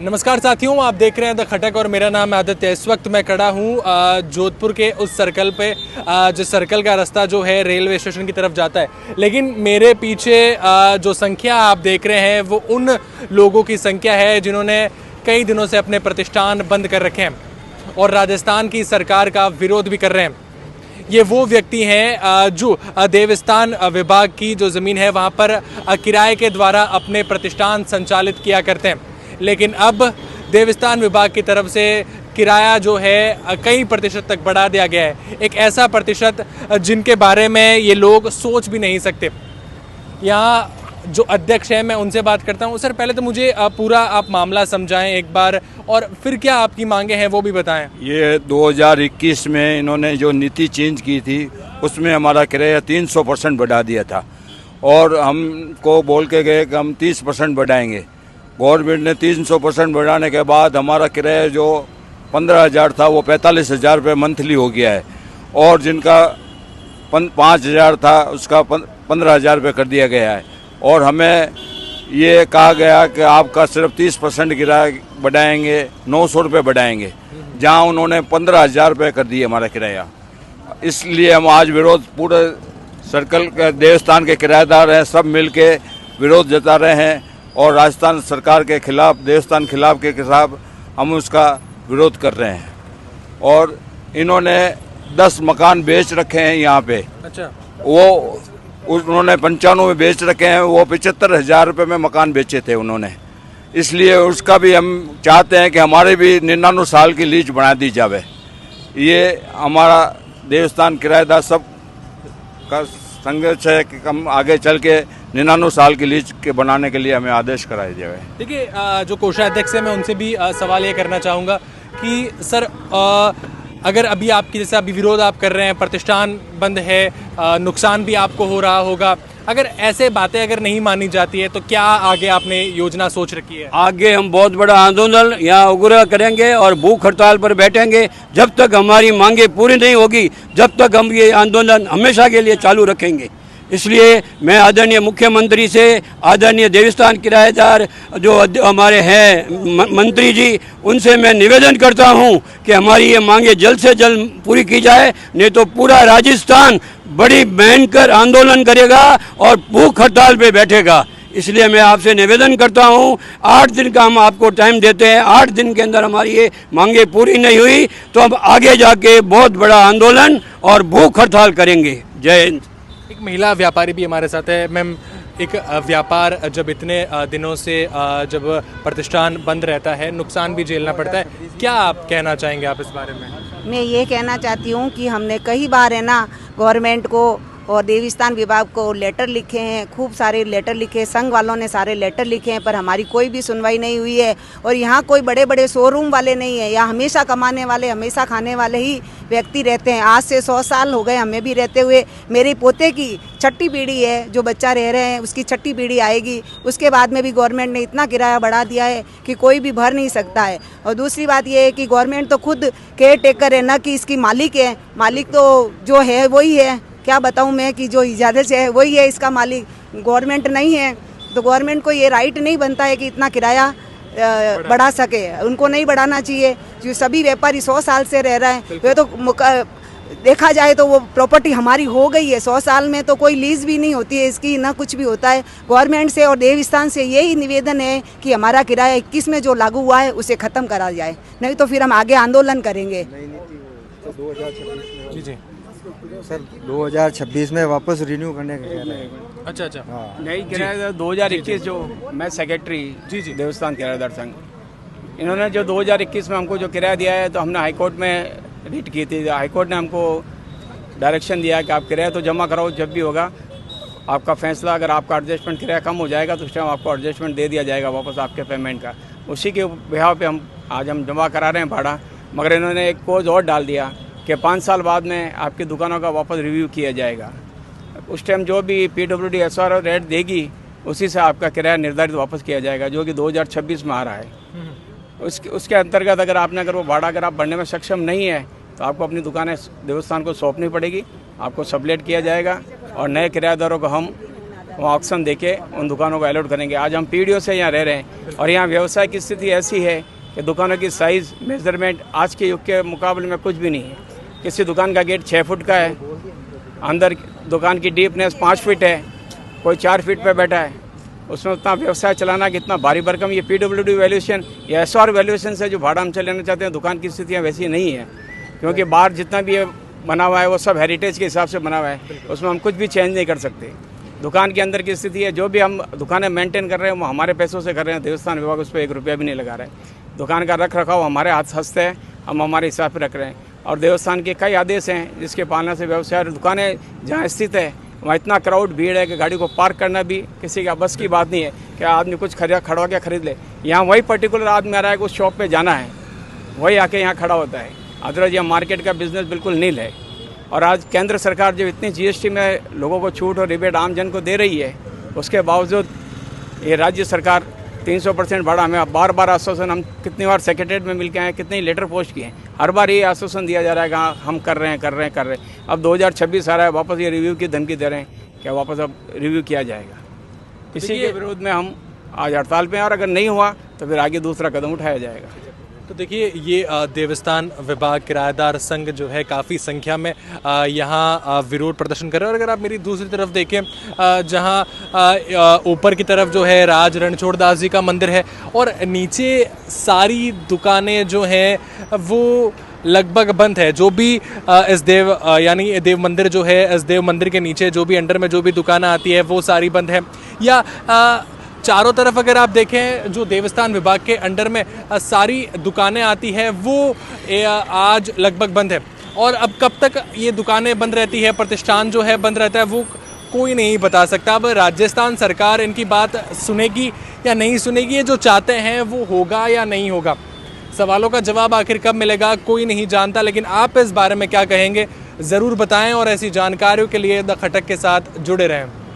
नमस्कार साथियों, आप देख रहे हैं द खटक और मेरा नाम है आदित्य। इस वक्त मैं खड़ा हूँ जोधपुर के उस सर्कल पे, जो सर्कल का रास्ता जो है रेलवे स्टेशन की तरफ जाता है। लेकिन मेरे पीछे जो संख्या आप देख रहे हैं वो उन लोगों की संख्या है जिन्होंने कई दिनों से अपने प्रतिष्ठान बंद कर रखे हैं और राजस्थान की सरकार का विरोध भी कर रहे हैं। ये वो व्यक्ति हैं जो देवस्थान विभाग की जो ज़मीन है वहाँ पर किराए के द्वारा अपने प्रतिष्ठान संचालित किया करते हैं। लेकिन अब देवस्थान विभाग की तरफ से किराया जो है कई प्रतिशत तक बढ़ा दिया गया है, एक ऐसा प्रतिशत जिनके बारे में ये लोग सोच भी नहीं सकते। यहाँ जो अध्यक्ष है मैं उनसे बात करता हूँ। सर, पहले तो मुझे पूरा आप मामला समझाएं एक बार, और फिर क्या आपकी मांगे हैं वो भी बताएं। ये 2021 में इन्होंने जो नीति चेंज की थी उसमें हमारा किराया 300% बढ़ा दिया था और हमको बोल के गए कि हम 30% बढ़ाएंगे। गवर्नमेंट ने 300% बढ़ाने के बाद हमारा किराया जो 15,000 था वो 45,000 रुपये मंथली हो गया है और जिनका 5,000 था उसका 15,000 रुपये कर दिया गया है। और हमें ये कहा गया कि आपका सिर्फ 30% किराया बढ़ाएंगे, 900 रुपये बढ़ाएंगे, जहां उन्होंने 15,000 रुपये कर दिए हमारा किराया। इसलिए हम आज विरोध, पूरे सर्कल के देवस्थान के किराएदार हैं, सब मिल के विरोध जता रहे हैं और राजस्थान सरकार के खिलाफ, देवस्थान खिलाफ के खिलाफ हम उसका विरोध कर रहे हैं। और इन्होंने 10 मकान बेच रखे हैं यहाँ पे। अच्छा। वो उन्होंने 95 में बेच रखे हैं, वो 75,000 रुपये में मकान बेचे थे उन्होंने। इसलिए उसका भी हम चाहते हैं कि हमारे भी 99 साल की लीज बढ़ा दी जावे। ये हमारा देवस्थान किराएदार सब का संघर्ष है कि हम आगे चल के 99 साल की लीज के बनाने के लिए हमें आदेश कराया जाए। देखिए, जो कोषाध्यक्ष है मैं उनसे भी सवाल ये करना चाहूँगा कि सर, अगर अभी आपकी जैसे अभी विरोध आप कर रहे हैं, प्रतिष्ठान बंद है, नुकसान भी आपको हो रहा होगा, अगर ऐसे बातें अगर नहीं मानी जाती है तो क्या आगे आपने योजना सोच रखी है? आगे हम बहुत बड़ा आंदोलन यहाँ उग्र करेंगे और भूख हड़ताल पर बैठेंगे। जब तक हमारी मांगे पूरी नहीं होगी जब तक हम ये आंदोलन हमेशा के लिए चालू रखेंगे। इसलिए मैं आदरणीय मुख्यमंत्री से, आदरणीय देवस्थान किराएदार जो हमारे हैं मंत्री जी, उनसे मैं निवेदन करता हूं कि हमारी ये मांगे जल्द से जल्द पूरी की जाए, नहीं तो पूरा राजस्थान बड़ी भयंकर आंदोलन करेगा और भूख हड़ताल पे बैठेगा। इसलिए मैं आपसे निवेदन करता हूं, 8 दिन का हम आपको टाइम देते हैं। 8 दिन के अंदर हमारी ये मांगे पूरी नहीं हुई तो हम आगे जाके बहुत बड़ा आंदोलन और भूख हड़ताल करेंगे। जय हिंद। एक महिला व्यापारी भी हमारे साथ है। मैम, एक व्यापार जब इतने दिनों से जब प्रतिष्ठान बंद रहता है, नुकसान भी झेलना पड़ता है, क्या आप कहना चाहेंगे आप इस बारे में? मैं ये कहना चाहती हूँ कि हमने कई बार है ना गवर्नमेंट को और देवस्थान विभाग को लेटर लिखे हैं, खूब सारे लेटर लिखे, संघ वालों ने सारे लेटर लिखे हैं, पर हमारी कोई भी सुनवाई नहीं हुई है। और यहाँ कोई बड़े बड़े शोरूम वाले नहीं है, यहाँ हमेशा कमाने वाले, हमेशा खाने वाले ही व्यक्ति रहते हैं। आज से 100 साल हो गए हमें भी रहते हुए। मेरे पोते की 6ठी पीढ़ी है, जो बच्चा रह रहे हैं उसकी 6ठी पीढ़ी आएगी। उसके बाद में भी गवर्नमेंट ने इतना किराया बढ़ा दिया है कि कोई भी भर नहीं सकता है। और दूसरी बात ये है कि गवर्नमेंट तो खुद केयर टेकर है, न कि इसकी मालिक है। मालिक तो जो है वही है, क्या बताऊं मैं, कि जो इजाज़त से है वही है इसका मालिक, गवर्नमेंट नहीं है। तो गवर्नमेंट को ये राइट नहीं बनता है कि इतना किराया बढ़ा सके, उनको नहीं बढ़ाना चाहिए। जो सभी व्यापारी 100 साल से रह रहे हैं, वे तो देखा जाए तो वो प्रॉपर्टी हमारी हो गई है। 100 साल में तो कोई लीज भी नहीं होती है इसकी, ना कुछ भी होता है। गवर्नमेंट से और देवस्थान से यही निवेदन है कि हमारा किराया 21 में जो लागू हुआ है उसे ख़त्म करा जाए, नहीं तो फिर हम आगे आंदोलन करेंगे। जी जी सर, 2026 में वापस रिन्यू करने का कह रहे हैं। अच्छा अच्छा। हाँ। नई किराएदार 2021 जो मैं सेक्रेटरी जी जी देवस्थान किराएदार संघ, इन्होंने जो 2021 में हमको जो किराया दिया है तो हमने हाईकोर्ट में रिट की थी। हाईकोर्ट ने हमको डायरेक्शन दिया कि आप किराया तो जमा कराओ, जब भी होगा आपका फैसला, अगर आपका एडजस्टमेंट किराया कम हो जाएगा तो उस टाइम आपको एडजस्टमेंट दे दिया जाएगा वापस आपके पेमेंट का। उसी के बिहाव पे हम आज जमा करा रहे हैं भाड़ा। मगर इन्होंने एक कोज और डाल दिया कि 5 साल बाद में आपकी दुकानों का वापस रिव्यू किया जाएगा। उस टाइम जो भी PWD SR रेट देगी उसी से आपका किराया निर्धारित वापस किया जाएगा, जो कि 2026 में आ रहा है। उसके अंतर्गत अगर वो भाड़ा अगर आप भरने में सक्षम नहीं है तो आपको अपनी दुकानें देवस्थान को सौंपनी पड़ेगी, आपको सबलेट किया जाएगा और नए किराएदारों को हम वहाँ ऑक्शन देके उन दुकानों को अलॉट करेंगे। आज हम पीढ़ियों से यहाँ रह रहे हैं और यहाँ व्यवसाय की स्थिति ऐसी है कि दुकानों की साइज़ मेजरमेंट आज के युग के मुकाबले में कुछ भी नहीं है। किसी दुकान का गेट 6 फुट का है, अंदर दुकान की डीपनेस 5 फीट है, कोई 4 फीट पे बैठा है, उसमें उतना व्यवसाय चलाना कितना भारी भरकम। ये PWD वैल्यूएशन या SR वैल्यूएशन से जो भाड़ा हम चलाना चाहते हैं, दुकान की स्थितियाँ वैसी नहीं है, क्योंकि बाहर जितना भी बना हुआ है वो सब हेरिटेज के हिसाब से बना हुआ है, उसमें हम कुछ भी चेंज नहीं कर सकते। दुकान के अंदर की स्थिति है, जो भी हम दुकानें मेंटेन कर रहे हैं वो हमारे पैसों से कर रहे हैं, देवस्थान विभाग उस पर 1 रुपया भी नहीं लगा रहा है। दुकान का रख रखाव हमारे हाथ हंसते हैं, हम हमारे हिसाब से रख रहे हैं और देवस्थान के कई आदेश हैं जिसके पालना से व्यवसाय और दुकानें जहाँ स्थित है वहाँ इतना क्राउड भीड़ है कि गाड़ी को पार्क करना भी किसी का बस की बात नहीं है कि आदमी कुछ खड़ा के खरीद ले। यहाँ वही पर्टिकुलर आदमी आ रहा है कि उस शॉप पे जाना है, वही आके यहाँ खड़ा होता है, अदरवाइज यहाँ मार्केट का बिजनेस बिल्कुल नील है। और आज केंद्र सरकार जब इतनी GST में लोगों को छूट और रिबेट आम जन को दे रही है, उसके बावजूद ये राज्य सरकार 300% भाड़ा, हमें बार बार आश्वासन, हम कितनी बार सेक्रेटरीट में मिल के आए, कितने लेटर पोस्ट किए हैं, हर बार ये आश्वासन दिया जा रहा है कि हम कर रहे हैं। अब 2026 आ रहा है, वापस ये रिव्यू की धमकी दे रहे हैं कि वापस अब रिव्यू किया जाएगा। इसी के विरोध में हम आज हड़ताल पे हैं और अगर नहीं हुआ तो फिर आगे दूसरा कदम उठाया जाएगा। तो देखिए, ये देवस्थान विभाग किराएदार संघ जो है काफ़ी संख्या में यहाँ विरोध प्रदर्शन कर रहे हैं। और अगर आप मेरी दूसरी तरफ देखें, जहाँ ऊपर की तरफ जो है राज रणछोड़ दास जी का मंदिर है और नीचे सारी दुकानें जो हैं वो लगभग बंद है। जो भी इस यानी देव मंदिर जो है, इस देव मंदिर के नीचे जो भी अंडर में जो भी दुकानें आती है वो सारी बंद है। या चारों तरफ अगर आप देखें, जो देवस्थान विभाग के अंडर में सारी दुकानें आती है वो आज लगभग बंद है। और अब कब तक ये दुकानें बंद रहती है, प्रतिष्ठान जो है बंद रहता है, वो कोई नहीं बता सकता। अब राजस्थान सरकार इनकी बात सुनेगी या नहीं सुनेगी, ये जो चाहते हैं वो होगा या नहीं होगा। सवालों का जवाब आखिर कब मिलेगा कोई नहीं जानता। लेकिन आप इस बारे में क्या कहेंगे ज़रूर बताएं और ऐसी जानकारियों के लिए द खटक के साथ जुड़े रहें।